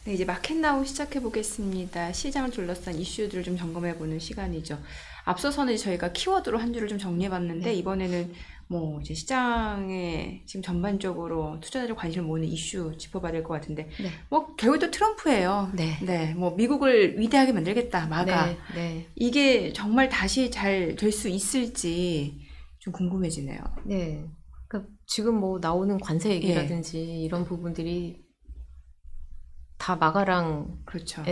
네, 이제 마켓나우 시작해 보겠습니다. 시장을 둘러싼 이슈들을 좀 점검해 보는 시간이죠. 앞서서는 저희가 키워드로 한 주를 좀 정리해 봤는데, 네. 이번에는 뭐 이제 시장에 지금 전반적으로 투자자들 관심을 모으는 이슈 짚어봐야 될 것 같은데, 네. 뭐 결국도 트럼프예요. 네. 네, 뭐 미국을 위대하게 만들겠다, 마가. 네. 네. 이게 정말 다시 잘 될 수 있을지 좀 궁금해지네요. 네. 그러니까 지금 뭐 나오는 관세 예, 얘기라든지 이런 부분들이 다 마가랑 그렇죠.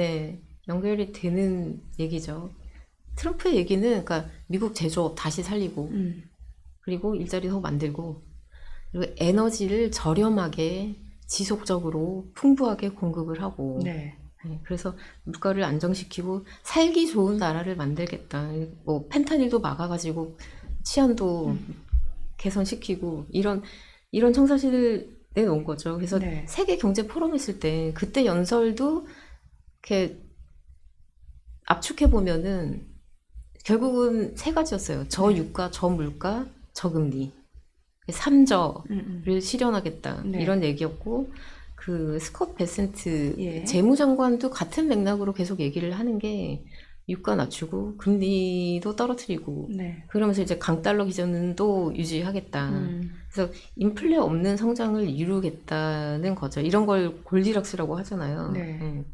연결이 되는 얘기죠. 트럼프의 얘기는 그러니까 미국 제조업 다시 살리고 음, 그리고 일자리 더 만들고 그리고 에너지를 저렴하게 지속적으로 풍부하게 공급을 하고 네, 그래서 물가를 안정시키고 살기 좋은 나라를 만들겠다. 뭐 펜타닐도 막아가지고 치안도 개선시키고 이런 청사진을 내놓은 거죠. 그래서 네, 세계 경제 포럼 했을 때 그때 연설도 이렇게 압축해 보면은 결국은 세 가지였어요. 네, 저유가, 저물가, 저금리. 음, 3저를 실현하겠다. 네, 이런 얘기였고 그 스콧 베센트 예, 재무장관도 같은 맥락으로 계속 얘기를 하는 게 유가 낮추고 금리도 떨어뜨리고 네, 그러면서 이제 강달러 기준은 또 유지하겠다. 음, 그래서 인플레 없는 성장을 이루겠다는 거죠. 이런 걸 골디락스라고 하잖아요. 네, 예.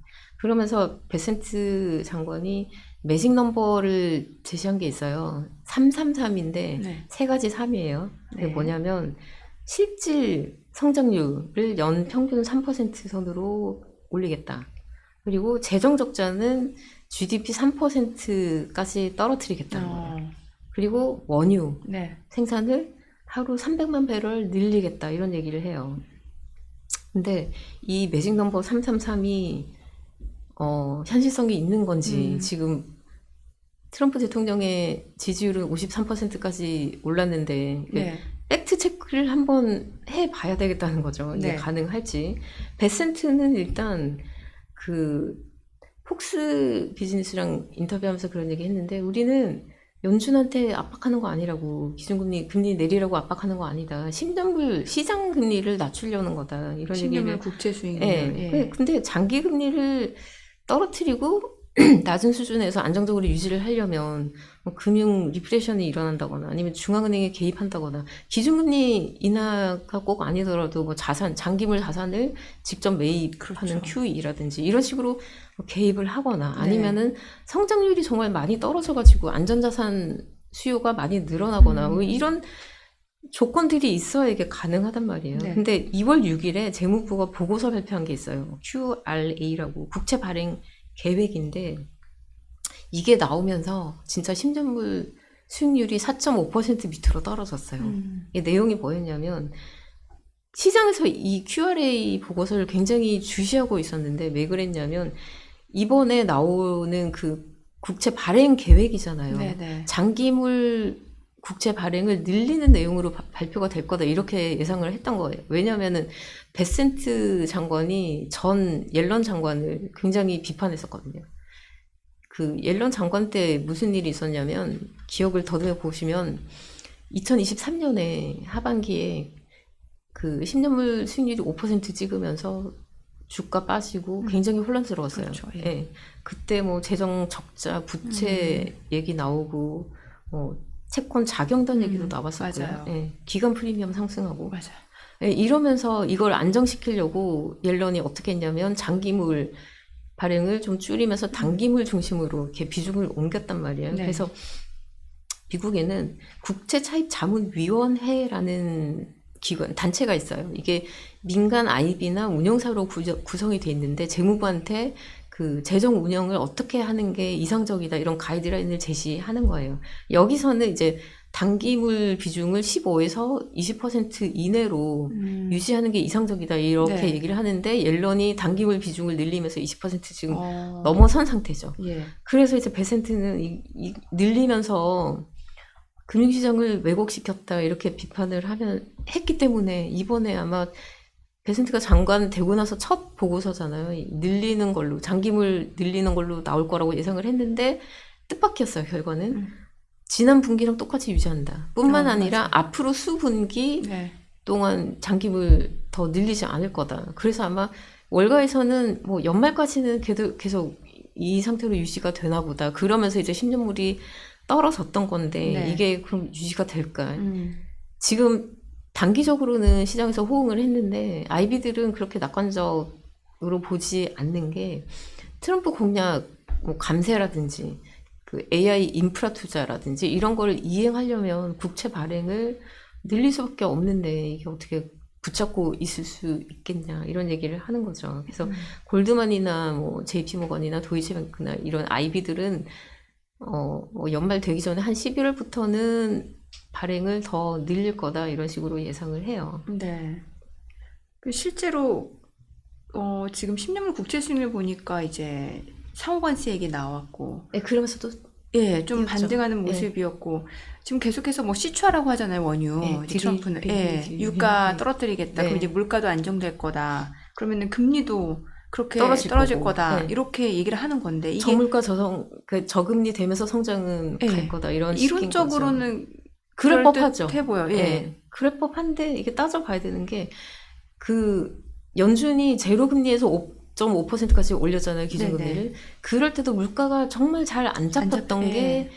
그러면서 베센트 장관이 매직 넘버를 제시한 게 있어요. 333인데 네, 세 가지 3이에요. 그게 네, 뭐냐면 실질 성장률을 연 평균 3% 선으로 올리겠다. 그리고 재정 적자는 GDP 3%까지 떨어뜨리겠다는 거예요. 어, 그리고 원유 네, 생산을 하루 300만 배럴 늘리겠다 이런 얘기를 해요. 근데 이 매직 넘버 333이 현실성이 있는 건지 음, 지금 트럼프 대통령의 지지율은 53%까지 올랐는데 네, 팩트 체크를 한번 해봐야 되겠다는 거죠. 이게 네, 가능할지. 베센트는 일단 그 폭스 비즈니스랑 인터뷰하면서 그런 얘기 했는데 우리는 연준한테 압박하는 거 아니라고 기준금리 금리 내리라고 압박하는 거 아니다. 신정물 시장 금리를 낮추려는 거다. 이런 신규물 얘기를 국채 수익률, 예, 근데 장기 금리를 떨어뜨리고 낮은 수준에서 안정적으로 유지를 하려면 뭐 금융 리프레션이 일어난다거나 아니면 중앙은행에 개입한다거나 기준금리 인하가 꼭 아니더라도 뭐 자산 장기물 자산을 직접 매입하는 그렇죠. QE라든지 이런 식으로 뭐 개입을 하거나 네, 아니면은 성장률이 정말 많이 떨어져가지고 안전자산 수요가 많이 늘어나거나 뭐 이런 조건들이 있어야 이게 가능하단 말이에요. 네, 근데 2월 6일에 재무부가 보고서 발표한 게 있어요. QRA라고 국채 발행 계획인데 이게 나오면서 진짜 신전물 수익률이 4.5% 밑으로 떨어졌어요. 이 내용이 뭐였냐면 시장에서 이 QRA 보고서를 굉장히 주시하고 있었는데 왜 그랬냐면 이번에 나오는 그 국채 발행 네, 계획이잖아요. 네, 장기물 국채 발행을 늘리는 내용으로 발표가 될 거다 이렇게 예상을 했던 거예요. 왜냐하면은 베센트 장관이 전 옐런 장관을 굉장히 비판했었거든요. 그 옐런 장관 때 무슨 일이 있었냐면 기억을 더듬어 보시면 2023년에 하반기에 그 10년물 수익률이 5% 찍으면서 주가 빠지고 굉장히 혼란스러웠어요. 그렇죠, 예, 예. 그때 뭐 재정 적자, 부채 얘기 나오고 뭐 채권 자경단 얘기도 나왔었고요. 맞아요, 예. 기간 프리미엄 상승하고 맞아요, 예, 이러면서 이걸 안정시키려고 옐런이 어떻게 했냐면 장기물 발행을 좀 줄이면서 단기물 중심으로 이렇게 비중을 옮겼단 말이에요. 네, 그래서 미국에는 국채 차입 자문위원회라는 기관 단체가 있어요. 이게 민간 IB나 운용사로 구성이 돼 있는데 재무부한테 그 재정 운영을 어떻게 하는 게 이상적이다 이런 가이드라인을 제시하는 거예요. 여기서는 이제 단기물 비중을 15에서 20% 이내로 유지하는 게 이상적이다 이렇게 네, 얘기를 하는데 옐런이 단기물 비중을 늘리면서 20% 지금 어, 넘어선 상태죠. 예, 그래서 이제 베센트는 늘리면서 금융시장을 왜곡시켰다 이렇게 비판을 했기 때문에 이번에 아마 베센트가 장관 되고 나서 첫 보고서잖아요. 늘리는 걸로 장기물 늘리는 걸로 나올 거라고 예상을 했는데 뜻밖이었어요. 결과는 지난 분기랑 똑같이 유지한다. 뿐만 아니라 맞아요, 앞으로 수분기 네, 동안 장기물 더 늘리지 않을 거다. 그래서 아마 월가에서는 뭐 연말까지는 계속 이 상태로 유지가 되나 보다. 그러면서 이제 10년물이 떨어졌던 건데 네. 이게 그럼 유지가 될까? 지금 단기적으로는 시장에서 호응을 했는데 아이비들은 그렇게 낙관적으로 보지 않는 게 트럼프 공약 뭐 감세라든지 그 AI 인프라 투자라든지 이런 걸 이행하려면 국채 발행을 늘릴 수밖에 없는데 이게 어떻게 붙잡고 있을 수 있겠냐 이런 얘기를 하는 거죠. 그래서 골드만이나 뭐 JP모건이나 도이치뱅크나 이런 아이비들은 뭐 연말 되기 전에 한 11월부터는 발행을 더 늘릴 거다 이런 식으로 예상을 해요. 네. 그 실제로 지금 10년물 국채 수익률 보니까 이제 3억 원대 얘기 나왔고, 네, 그러면서도 예, 좀 그렇죠. 반등하는 예. 모습이었고, 지금 계속해서 뭐 시추하라고 하잖아요, 원유. 예, 이제 트럼프는 되게 유가 예. 떨어뜨리겠다. 네. 그럼 이제 물가도 안정될 거다. 그러면은 금리도 그렇게 떨어질 떨어질 거고. 거다. 예. 이렇게 얘기를 하는 건데 이게 저물가 저금리 되면서 성장은 예, 갈 거다 이런 식인 거죠. 이론적으로는 그럴 법하죠. 듯해 보여. 예. 예, 그럴 법한데 이게 따져봐야 되는 게 그 연준이 제로 금리에서 5.5%까지 올렸잖아요 기준금리를. 네네. 그럴 때도 물가가 정말 잘 안 잡혔던 예. 게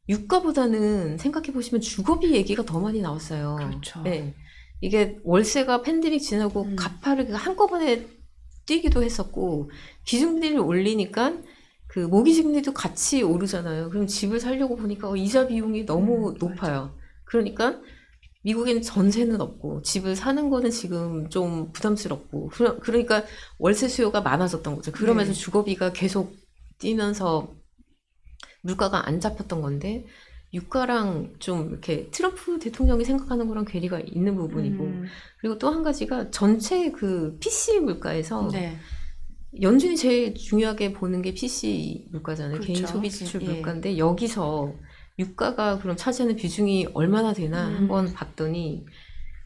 유가보다는 생각해 보시면 주거비 얘기가 더 많이 나왔어요. 그렇죠. 예, 이게 월세가 팬데믹 지나고 가파르게 한꺼번에 뛰기도 했었고 기준금리를 올리니까 그 모기지금리도 같이 오르잖아요. 그럼 집을 살려고 보니까 이자 비용이 너무 높아요. 그러니까 미국엔 전세는 없고 집을 사는 거는 지금 좀 부담스럽고 그러니까 월세 수요가 많아졌던 거죠. 그러면서 네. 주거비가 계속 뛰면서 물가가 안 잡혔던 건데 유가랑 좀 이렇게 트럼프 대통령이 생각하는 거랑 괴리가 있는 부분이고 그리고 또 한 가지가 전체 그 PC 물가에서 네. 연준이 제일 중요하게 보는 게 PC 물가잖아요. 그렇죠. 개인 소비 지출 예. 물가인데 여기서 유가가 그럼 차지하는 비중이 얼마나 되나 한번 봤더니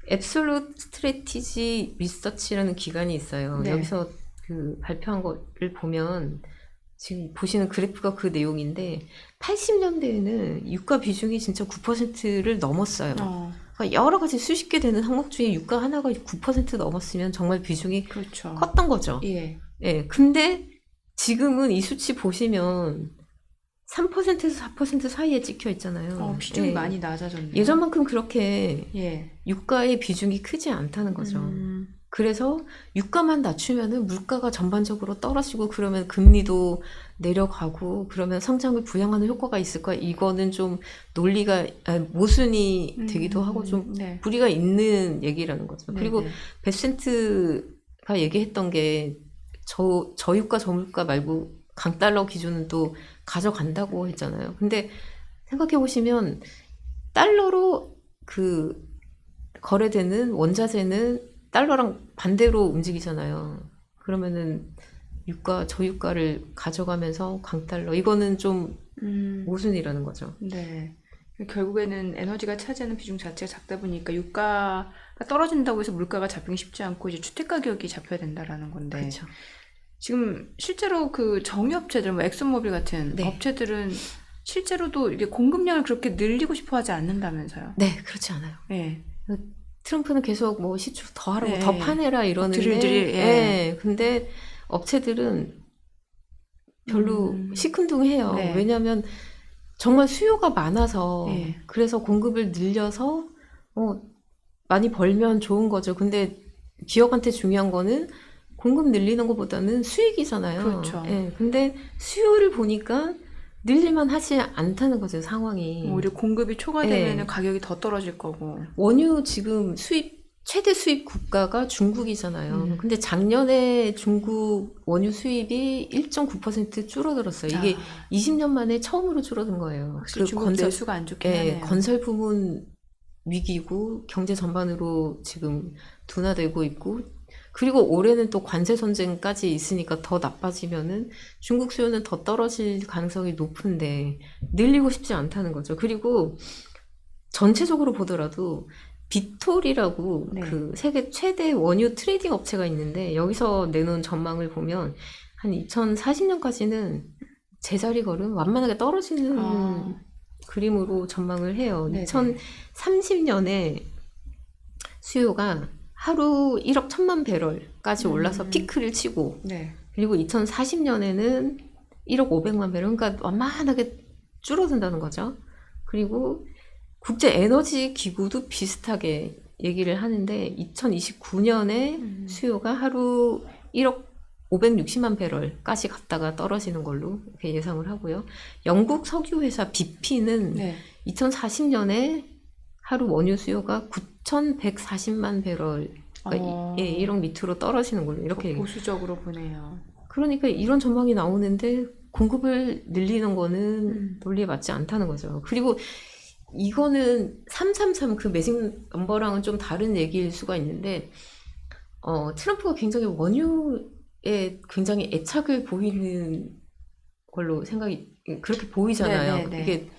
앱솔루트 스트래티지 리서치라는 기관이 있어요. 네. 여기서 그 발표한 거를 보면 지금 보시는 그래프가 그 내용인데 80년대에는 유가 비중이 진짜 9%를 넘었어요. 그러니까 여러 가지 수십 개 되는 항목 중에 유가 하나가 9% 넘었으면 정말 비중이 그렇죠. 컸던 거죠. 예. 예, 근데 지금은 이 수치 보시면 3%에서 4% 사이에 찍혀 있잖아요. 비중이 예. 많이 낮아졌네요. 예전만큼 그렇게 예. 유가의 비중이 크지 않다는 거죠. 그래서 유가만 낮추면은 물가가 전반적으로 떨어지고 그러면 금리도 내려가고 그러면 성장을 부양하는 효과가 있을 거야. 이거는 좀 논리가 모순이 되기도 하고 좀 네. 무리가 있는 얘기라는 거죠. 네, 그리고 네. 베센트가 얘기했던 게 저유가 저물가 말고 강달러 기준은 또 가져간다고 했잖아요. 근데 생각해 보시면 달러로 그 거래되는 원자재는 달러랑 반대로 움직이잖아요. 그러면은 저유가를 가져가면서 강달러 이거는 좀 모순이라는 거죠. 네. 결국에는 에너지가 차지하는 비중 자체가 작다 보니까 유가가 떨어진다고 해서 물가가 잡히기 쉽지 않고 이제 주택 가격이 잡혀야 된다라는 건데. 그렇죠. 지금 실제로 그 정유업체들, 뭐 엑슨모빌 같은 네. 업체들은 실제로도 이게 공급량을 그렇게 늘리고 싶어 하지 않는다면서요. 네, 그렇지 않아요. 예. 트럼프는 계속 뭐 시추 더 하라고 네. 더 파내라 이러는데, 드릴, 예. 예, 근데 업체들은 별로 시큰둥해요. 네. 왜냐하면 정말 수요가 많아서 예. 그래서 공급을 늘려서 많이 벌면 좋은 거죠. 근데 기업한테 중요한 거는 공급 늘리는 것보다는 수익이잖아요. 그렇죠. 예, 근데 수요를 보니까 늘릴만 하지 않다는 거죠, 상황이. 오히려 공급이 초과되면 예. 가격이 더 떨어질 거고. 원유 지금 최대 수입 국가가 중국이잖아요. 근데 작년에 중국 원유 수입이 1.9% 줄어들었어요. 이게 20년 만에 처음으로 줄어든 거예요. 확실히 중국 내수가 안 좋긴 예, 하네요. 건설 부문 위기고 경제 전반으로 지금 둔화되고 있고 그리고 올해는 또 관세 전쟁까지 있으니까 더 나빠지면은 중국 수요는 더 떨어질 가능성이 높은데 늘리고 싶지 않다는 거죠. 그리고 전체적으로 보더라도 빅톨이라고 네. 그 세계 최대 원유 트레이딩 업체가 있는데 여기서 내놓은 전망을 보면 한 2040년까지는 제자리 걸음 완만하게 떨어지는 그림으로 전망을 해요. 네네. 2030년에 수요가 하루 1억 1천만 배럴까지 올라서 피크를 치고 네. 그리고 2040년에는 1억 500만 배럴 그러니까 완만하게 줄어든다는 거죠. 그리고 국제 에너지 기구도 비슷하게 얘기를 하는데 2029년에 수요가 하루 1억 560만 배럴까지 갔다가 떨어지는 걸로 이렇게 예상을 하고요. 영국 석유 회사 BP는 네. 2040년에 하루 원유 수요가 9,140만 배럴 그러니까 1억 밑으로 떨어지는 걸로 이렇게 얘기해요. 보수적으로 보네요. 그러니까 이런 전망이 나오는데 공급을 늘리는 거는 논리에 맞지 않다는 거죠. 그리고 이거는 333 그 매직 넘버랑은 좀 다른 얘기일 수가 있는데 트럼프가 굉장히 원유에 굉장히 애착을 보이는 걸로 생각이 그렇게 보이잖아요. 네. 이게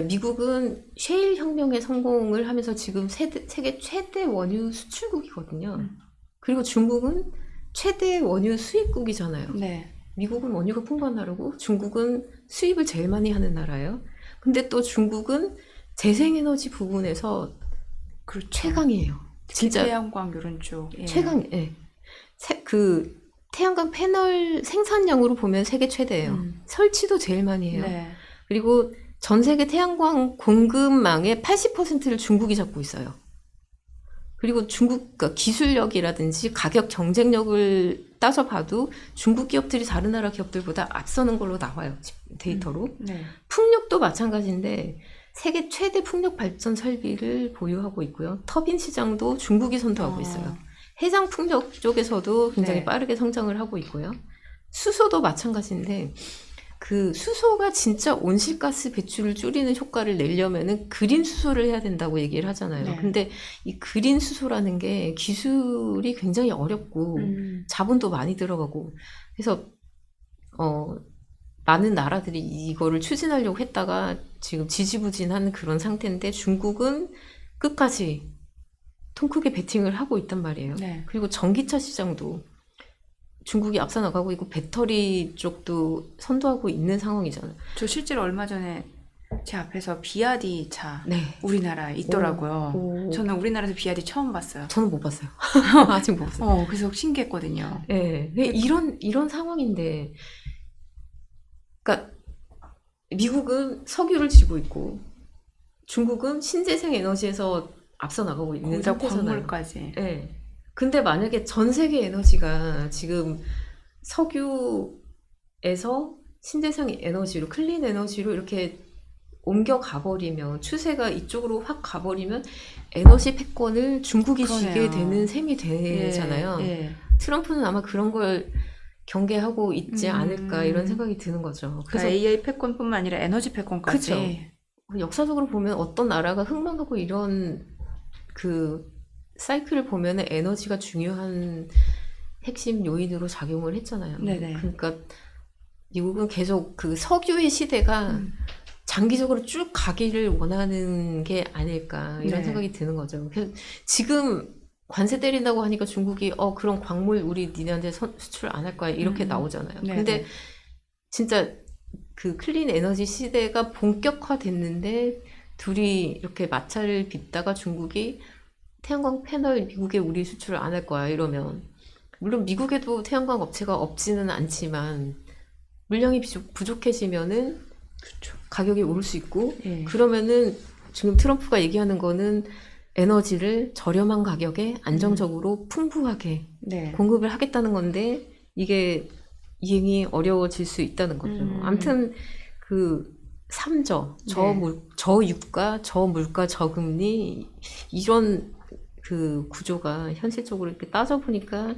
미국은 셰일 혁명의 성공을 하면서 지금 세계 최대 원유 수출국이거든요. 그리고 중국은 최대 원유 수입국이잖아요. 네. 미국은 원유가 풍부한 나라고 중국은 수입을 제일 많이 하는 나라예요. 근데 또 중국은 재생에너지 부분에서 그렇죠. 최강이에요. 진짜 태양광 이런 쪽. 예. 최강. 예. 그 태양광 패널 생산량으로 보면 세계 최대예요. 설치도 제일 많이 해요. 네. 그리고 전 세계 태양광 공급망의 80%를 중국이 잡고 있어요. 그리고 중국 그러니까 기술력이라든지 가격 경쟁력을 따져봐도 중국 기업들이 다른 나라 기업들보다 앞서는 걸로 나와요. 데이터로. 네. 풍력도 마찬가지인데 세계 최대 풍력 발전 설비를 보유하고 있고요. 터빈 시장도 중국이 선도하고 있어요. 해상 풍력 쪽에서도 굉장히 네. 빠르게 성장을 하고 있고요. 수소도 마찬가지인데 그 수소가 진짜 온실가스 배출을 줄이는 효과를 내려면은 그린 수소를 해야 된다고 얘기를 하잖아요. 네. 근데 이 그린 수소라는 게 기술이 굉장히 어렵고 자본도 많이 들어가고 그래서 많은 나라들이 이거를 추진하려고 했다가 지금 지지부진한 그런 상태인데 중국은 끝까지 통 크게 베팅을 하고 있단 말이에요. 네. 그리고 전기차 시장도 중국이 앞서 나가고 있고 배터리 쪽도 선도하고 있는 상황이잖아요. 저 실제로 얼마 전에 제 앞에서 비아디 차 네. 우리나라에 있더라고요. 오. 저는 우리나라에서 비아디 처음 봤어요. 저는 못 봤어요. 아직 못 봤어요. 그래서 신기했거든요. 네. 이런 상황인데, 그러니까 미국은 석유를 쥐고 있고 중국은 신재생 에너지에서 앞서 나가고 있는 거기다 상태잖아요. 광물까지. 네. 근데 만약에 전 세계 에너지가 지금 석유에서 신재생 에너지로 클린 에너지로 이렇게 옮겨 가버리면 추세가 이쪽으로 확 가버리면 에너지 패권을 중국이 그러네요. 쥐게 되는 셈이 되잖아요. 예. 트럼프는 아마 그런 걸 경계하고 있지 않을까 이런 생각이 드는 거죠. 그래서 AI 패권뿐만 아니라 에너지 패권까지. 그렇죠. 역사적으로 보면 어떤 나라가 흥망하고 이런 그 사이클을 보면 에너지가 중요한 핵심 요인으로 작용을 했잖아요. 네네. 그러니까 미국은 계속 그 석유의 시대가 장기적으로 쭉 가기를 원하는 게 아닐까 이런 네. 생각이 드는 거죠. 그래서 지금 관세 때린다고 하니까 중국이 그럼 광물 우리 니네한테 수출 안 할 거야 이렇게 나오잖아요. 네네. 근데 진짜 그 클린 에너지 시대가 본격화됐는데 둘이 이렇게 마찰을 빚다가 중국이 태양광 패널 미국에 우리 수출을 안 할 거야 이러면 물론 미국에도 태양광 업체가 없지는 않지만 물량이 부족해지면은 그렇죠. 가격이 오를 수 있고 예. 그러면은 지금 트럼프가 얘기하는 거는 에너지를 저렴한 가격에 안정적으로 풍부하게 네. 공급을 하겠다는 건데 이게 이행이 어려워질 수 있다는 거죠. 아무튼 그 3저, 저유가, 저물가, 저금리 이런 그 구조가 현실적으로 이렇게 따져보니까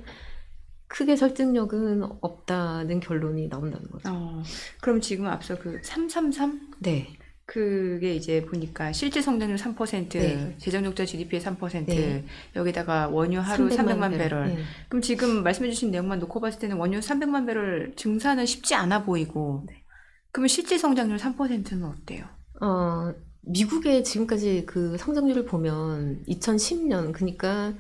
크게 설득력은 없다는 결론이 나온다는 거죠. 그럼 지금 앞서 그 333? 네. 그게 이제 보니까 실질 성장률 3%, 네. 재정적자 GDP의 3%, 네. 여기다가 원유 하루 300만 배럴. 네. 그럼 지금 말씀해주신 내용만 놓고 봤을 때는 원유 300만 배럴 증산은 쉽지 않아 보이고, 그러면 실질 성장률 3%는 어때요? 미국의 지금까지 그 성장률을 보면 2010년, 그러니까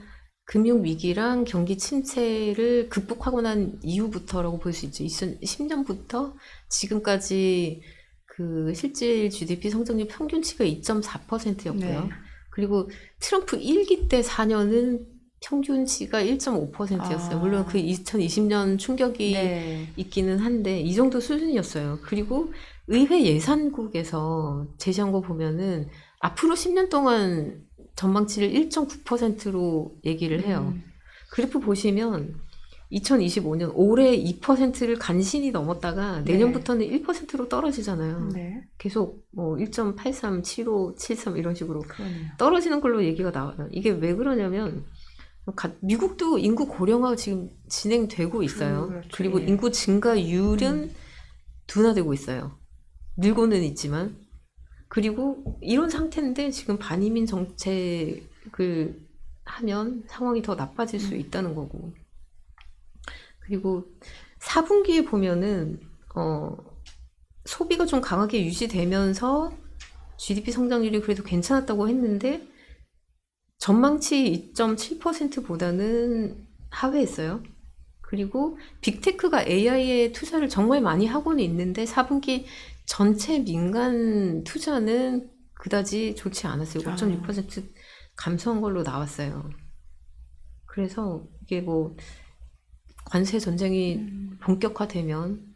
금융위기랑 경기 침체를 극복하고 난 이후부터라고 볼 수 있죠. 2010년부터 지금까지 그 실질 GDP 성장률 평균치가 2.4%였고요. 네. 그리고 트럼프 1기 때 4년은 평균치가 1.5%였어요. 물론 그 2020년 충격이 네. 있기는 한데 이 정도 수준이었어요. 그리고 의회 예산국에서 제시한 거 보면은 앞으로 10년 동안 전망치를 1.9%로 얘기를 해요. 그래프 보시면 2025년 올해 2%를 간신히 넘었다가 내년부터는 1%로 떨어지잖아요. 네. 계속 뭐 1.83, 75, 73 이런 식으로 그러네요. 떨어지는 걸로 얘기가 나와요. 이게 왜 그러냐면 미국도 인구 고령화가 지금 진행되고 있어요. 그렇죠. 그리고 예. 인구 증가율은 둔화되고 있어요. 늘고는 있지만. 그리고 이런 상태인데 지금 반이민 정책을 하면 상황이 더 나빠질 수 있다는 거고. 그리고 4분기에 보면은 소비가 좀 강하게 유지되면서 GDP 성장률이 그래도 괜찮았다고 했는데 전망치 2.7%보다는 하회했어요. 그리고 빅테크가 AI에 투자를 정말 많이 하고는 있는데 4분기 전체 민간 투자는 그다지 좋지 않았어요. 5.6% 감소한 걸로 나왔어요. 그래서 이게 뭐 관세 전쟁이 본격화되면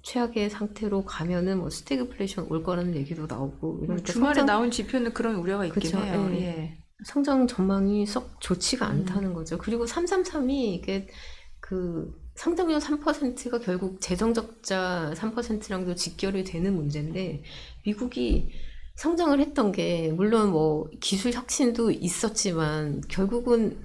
최악의 상태로 가면은 뭐 스태그플레이션 올 거라는 얘기도 나오고 이러니까 주말에 나온 지표는 그런 우려가 있긴 그쵸, 해요. 예. 예. 성장 전망이 썩 좋지가 않다는 거죠. 그리고 333이 이게 그 성장률 3%가 결국 재정 적자 3%랑도 직결이 되는 문제인데 미국이 성장을 했던 게 물론 뭐 기술 혁신도 있었지만 결국은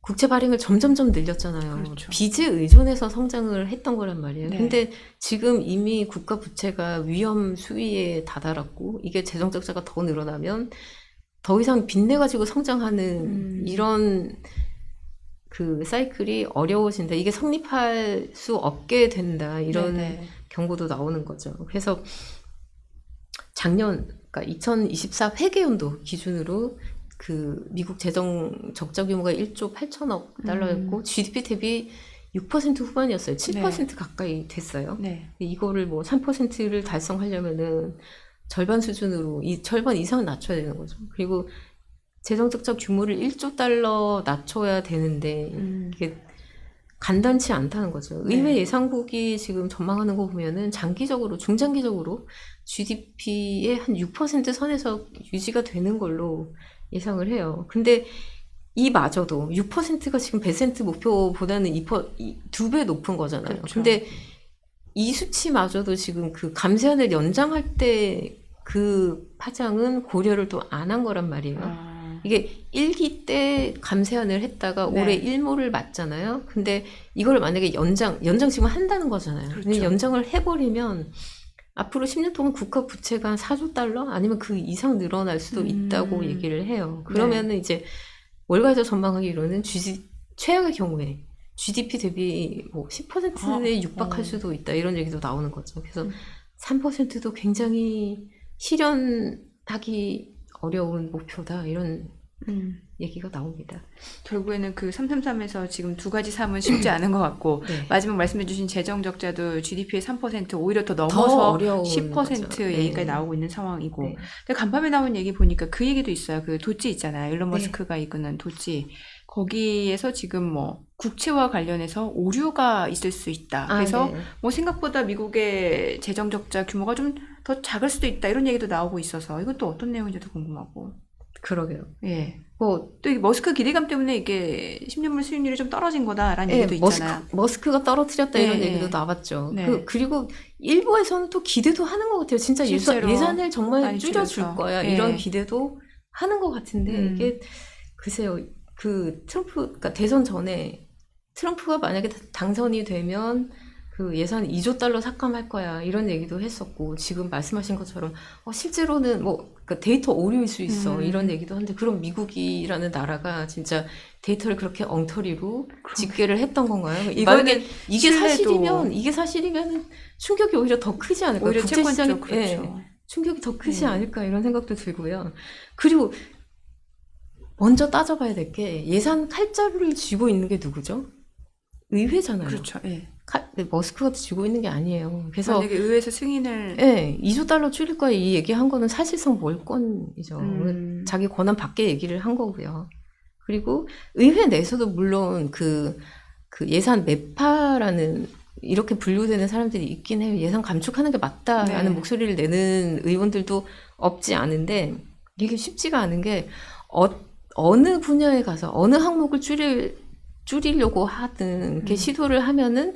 국채 발행을 점점점 늘렸잖아요. 그렇죠. 빚에 의존해서 성장을 했던 거란 말이에요. 네. 근데 지금 이미 국가 부채가 위험 수위에 다다랐고 이게 재정 적자가 더 늘어나면 더 이상 빚내 가지고 성장하는 이런 그 사이클이 어려워진다. 이게 성립할 수 없게 된다. 이런 네네. 경고도 나오는 거죠. 그래서 작년, 그러니까 2024 회계연도 기준으로 그 미국 재정 적자 규모가 1조 8천억 달러였고 GDP 대비 6% 후반이었어요. 7% 가까이 됐어요. 네. 이거를 뭐 3%를 달성하려면은 절반 수준으로 절반 이상 낮춰야 되는 거죠. 그리고 재정적자 규모를 1조 달러 낮춰야 되는데 이게 간단치 않다는 거죠. 의회 예산국이 지금 전망하는 거 보면은 장기적으로 중장기적으로 GDP의 한 6% 선에서 유지가 되는 걸로 예상을 해요. 근데 이마저도 6%가 지금 베센트 목표보다는 2배 높은 거잖아요. 그렇죠. 근데 이 수치마저도 지금 그 감세안을 연장할 때 그 파장은 고려를 또 안 한 거란 말이에요. 이게 1기 때 감세안을 했다가 올해 1모를 맞잖아요. 근데 이걸 만약에 연장 지금 한다는 거잖아요. 그렇죠. 근데 연장을 해버리면 앞으로 10년 동안 국가 부채가 한 4조 달러 아니면 그 이상 늘어날 수도 있다고 얘기를 해요. 그러면은 이제 월가에서 전망하기로는 최악의 경우에 GDP 대비 뭐 10%에 육박할 수도 있다 이런 얘기도 나오는 거죠. 그래서 3%도 굉장히 실현하기 어려운 목표다 이런 얘기가 나옵니다. 결국에는 그 333에서 지금 두 가지 삶은 쉽지 않은 것 같고 네. 마지막 말씀해주신 재정 적자도 GDP의 3% 오히려 더 넘어서 어려운 10% 거죠. 얘기까지 네. 나오고 있는 상황이고 네. 근데 간밤에 나온 얘기 보니까 그 얘기도 있어요. 그 도지 있잖아요. 일론 네. 머스크가 이끄는 도지 거기에서 지금 뭐 국채와 관련해서 오류가 있을 수 있다. 그래서 네. 뭐 생각보다 미국의 재정 적자 규모가 좀 더 작을 수도 있다. 이런 얘기도 나오고 있어서 이건 또 어떤 내용인지도 궁금하고. 그러게요. 예. 뭐 또 이게 머스크 기대감 때문에 이게 10년물 수익률이 좀 떨어진 거다라는 얘기도 있잖아요. 머스크가 떨어뜨렸다 이런 네, 얘기도 네. 나왔죠. 네. 그리고 일부에서는 또 기대도 하는 것 같아요. 진짜 실제로 예산을 정말 많이 줄여줄 줄여서. 거야. 네. 이런 기대도 하는 것 같은데 이게 글쎄요. 그 그러니까 대선 전에 트럼프가 만약에 당선이 되면 그 예산 2조 달러 삭감할 거야 이런 얘기도 했었고 지금 말씀하신 것처럼 실제로는 뭐 그러니까 데이터 오류일 수 있어 이런 얘기도 하는데 그럼 미국이라는 나라가 진짜 데이터를 그렇게 엉터리로 집계를 했던 건가요? 이거는 이게 신뢰도- 이게 사실이면 충격이 오히려 더 크지 않을까? 오히려 국제시장이 채권적 그렇죠. 충격이 더 크지 않을까 이런 생각도 들고요. 그리고 먼저 따져봐야 될 게 예산 칼자루를 쥐고 있는 게 누구죠? 의회잖아요. 그렇죠. 예. 머스크가 쥐고 있는 게 아니에요. 그래서 만약에 의회에서 승인을 2조 달러 줄일 거야 이 얘기한 거는 사실상 몰권이죠. 자기 권한 밖의 얘기를 한 거고요. 그리고 의회 내에서도 물론 그 예산 매파라는 이렇게 분류되는 사람들이 있긴 해요. 예산 감축하는 게 맞다라는 네. 목소리를 내는 의원들도 없지 않은데 이게 쉽지가 않은 게 어느 분야에 가서 어느 항목을 줄이려고 하든 이렇게 시도를 하면은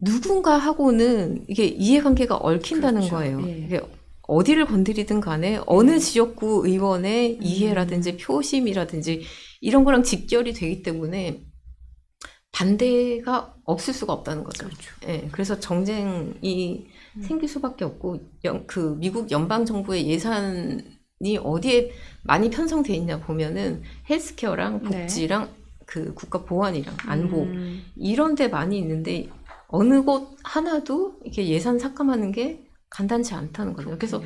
누군가하고는 이게 이해관계가 얽힌다는 그렇죠. 거예요. 예. 이게 어디를 건드리든 간에 어느 지역구 의원의 이해라든지 표심이라든지 이런 거랑 직결이 되기 때문에 반대가 없을 수가 없다는 거죠. 그렇죠. 예, 그래서 정쟁이 생길 수밖에 없고 그 미국 연방 정부의 예산이 어디에 많이 편성돼 있냐 보면은 헬스케어랑 네. 복지랑 그 국가 보안이랑 안보 이런 데 많이 있는데 어느 곳 하나도 이렇게 예산 삭감하는 게 간단치 않다는 거죠. 그래서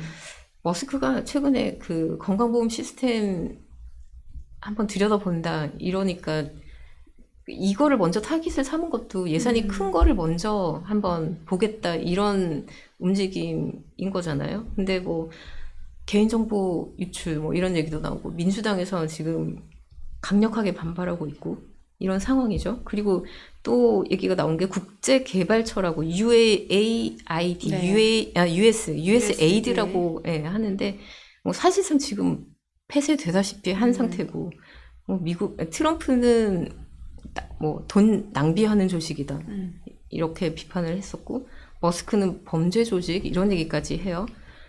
머스크가 최근에 그 건강보험 시스템 한번 들여다본다 이러니까 이거를 먼저 타깃을 삼은 것도 예산이 큰 거를 먼저 한번 보겠다 이런 움직임인 거잖아요. 근데 뭐 개인정보 유출 뭐 이런 얘기도 나오고 민주당에서는 지금 강력하게 반발하고 있고 이런 상황이죠. 그리고 또 얘기가 나온 게 국제개발처라고 UAID, 네. USAID라고 예, 하는데 뭐 사실상 지금 폐쇄되다시피 한 상태고 뭐 미국 트럼프는 뭐 돈 낭비하는 조직이다 이렇게 비판을 했었고 머스크는 범죄 조직 이런 얘기까지 해요.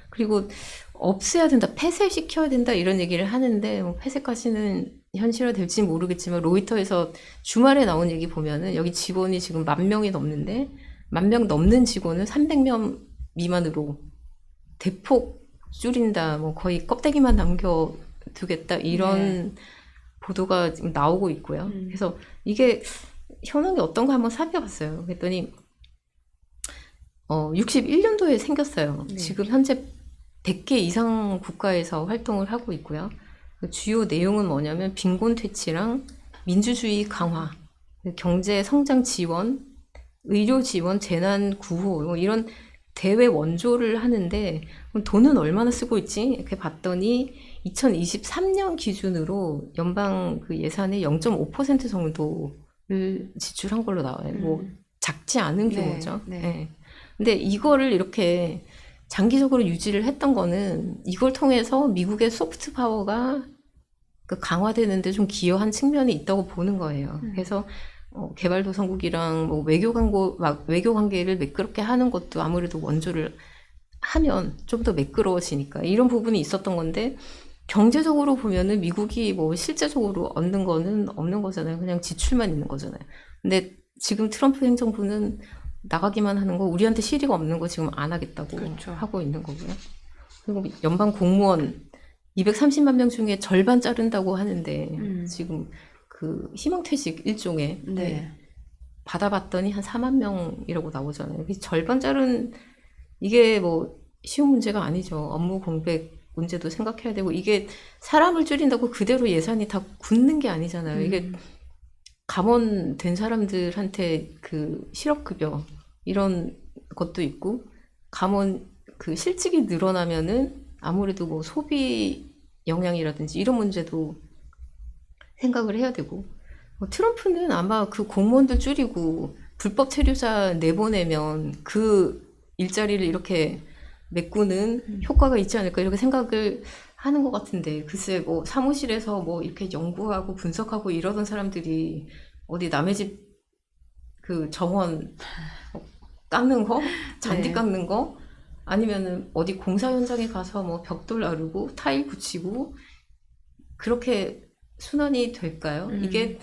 그리고 없애야 된다, 폐쇄시켜야 된다 이런 얘기를 하는데 뭐 폐쇄까지는 현실화될지 모르겠지만 로이터에서 주말에 나온 얘기 보면은 여기 직원이 지금 10,000명이 넘는데 10,000명 넘는 직원을 300명 미만으로 대폭 줄인다, 뭐 거의 껍데기만 남겨두겠다 이런 보도가 지금 나오고 있고요. 그래서 이게 현황이 어떤가 한번 살펴봤어요. 그랬더니 61년도에 생겼어요. 지금 현재 100개 이상 국가에서 활동을 하고 있고요. 주요 내용은 뭐냐면 빈곤 퇴치랑 민주주의 강화, 경제 성장 지원, 의료 지원, 재난 구호 뭐 이런 대외 원조를 하는데 돈은 얼마나 쓰고 있지? 이렇게 봤더니 2023년 기준으로 연방 그 예산의 0.5% 정도를 지출한 걸로 나와요. 뭐 작지 않은 규모죠. 네. 네. 근데 이거를 이렇게 장기적으로 유지를 했던 거는 이걸 통해서 미국의 소프트 파워가 그 강화되는데 좀 기여한 측면이 있다고 보는 거예요. 그래서 개발도상국이랑 뭐 외교 관계를 매끄럽게 하는 것도 아무래도 원조를 하면 좀 더 매끄러워지니까 이런 부분이 있었던 건데 경제적으로 보면은 미국이 뭐 실제적으로 얻는 거는 없는 거잖아요. 그냥 지출만 있는 거잖아요. 근데 지금 트럼프 행정부는 나가기만 하는 거, 우리한테 실의가 없는 거 지금 안 하겠다고 그렇죠. 하고 있는 거고요. 그리고 연방 공무원 230만 명 중에 절반 자른다고 하는데 지금 그 희망퇴직 일종의 받아봤더니 한 4만 명이라고 나오잖아요. 절반 자른 이게 뭐 쉬운 문제가 아니죠. 업무 공백 문제도 생각해야 되고 이게 사람을 줄인다고 그대로 예산이 다 굳는 게 아니잖아요. 이게 감원된 사람들한테 그 실업급여 이런 것도 있고 감원 그 실직이 늘어나면은 아무래도 뭐 소비 영향이라든지 이런 문제도 생각을 해야 되고 트럼프는 아마 그 공무원들 줄이고 불법 체류자 내보내면 그 일자리를 이렇게 메꾸는 효과가 있지 않을까 이렇게 생각을 하는 것 같은데 글쎄 뭐 사무실에서 뭐 이렇게 연구하고 분석하고 이러던 사람들이 어디 남의 집 그 정원 깎는 거, 잔디 깎는 거 아니면은 어디 공사 현장에 가서 뭐 벽돌 나르고 타일 붙이고 그렇게 순환이 될까요? 이게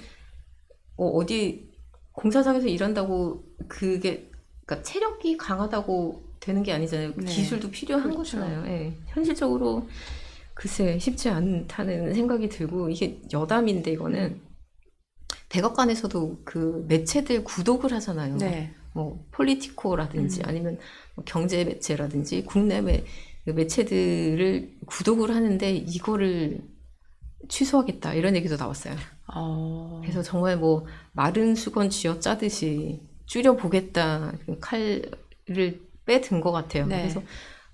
어디 공사장에서 일한다고 그게 그러니까 체력이 강하다고 되는 게 아니잖아요. 기술도 필요한 거잖아요. 예. 현실적으로 글쎄 쉽지 않다는 생각이 들고 이게 여담인데 이거는 백악관에서도 그 매체들 구독을 하잖아요. 뭐 폴리티코라든지 아니면 뭐 경제 매체라든지 국내 매체들을 구독을 하는데 이거를 취소하겠다 이런 얘기도 나왔어요. 그래서 정말 뭐 마른 수건 쥐어 짜듯이 줄여보겠다 칼을 빼든 것 같아요. 그래서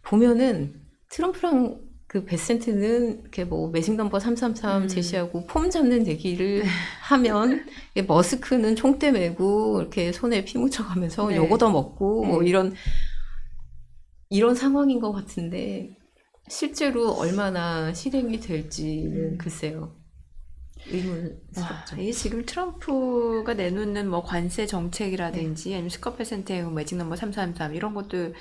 보면은 트럼프랑 그 베센트는 이렇게 뭐 매직 넘버 333 음. 제시하고 폼 잡는 얘기를 하면 머스크는 총대 메고 이렇게 손에 피 묻혀가면서 네. 요거 더 먹고 뭐 네. 이런 상황인 것 같은데 실제로 얼마나 실행이 될지는 글쎄요. 와, 의문스럽죠. 이게 지금 트럼프가 내놓는 뭐 관세 정책이라든지 아니면 스커 퍼센트의 매직 넘버 333 이런 것도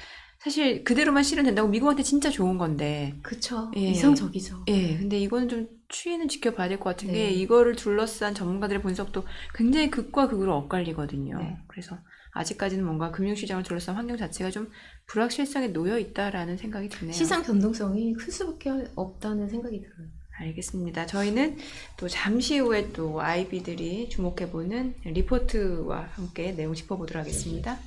사실 그대로만 실현된다고 미국한테 진짜 좋은 건데. 그쵸. 예. 이상적이죠. 예, 근데 이거는 좀 추이는 지켜봐야 될 것 같은 게 네. 이거를 둘러싼 전문가들의 분석도 굉장히 극과 극으로 엇갈리거든요. 네. 그래서 아직까지는 뭔가 금융시장을 둘러싼 환경 자체가 좀 불확실성에 놓여 있다라는 생각이 드네요. 시장 변동성이 클 수밖에 없다는 생각이 들어요. 알겠습니다. 저희는 또 잠시 후에 또 아이비들이 주목해보는 리포트와 함께 내용 짚어보도록 하겠습니다.